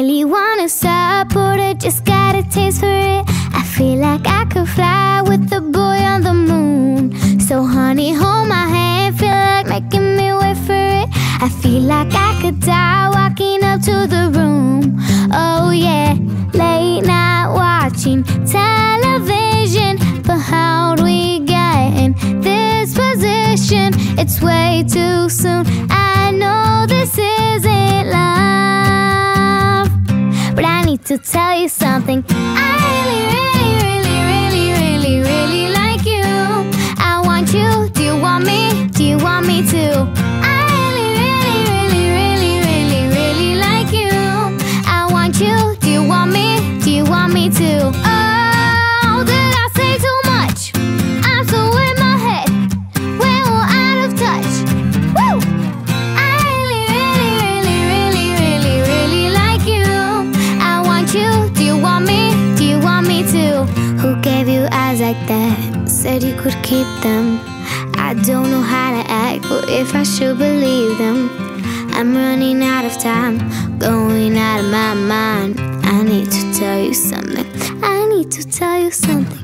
really wanna support it, just got a taste for it. I feel like I could fly with the boy on the moon. So honey, hold my hand, feel like making me wait for it. I feel like I could die walking up to the room. Oh yeah, late night watching television, but how'd we get in this position? It's way too soon, I know this isn't love, but I need to tell you something. I really like you. I want you, do you want me? Do you want me to? I really like you. I want you, do you want me? Do you want me to? Oh, did I say too much? I'm so in my head, we're all out of touch. Woo! I really like you. I want you, do you want me? Do you want me to? Who gave you eyes like that? Said you could keep them. I don't know how to act, but if I should believe them. I'm running out of time, going out of my mind. I need to tell you something. I need to tell you something.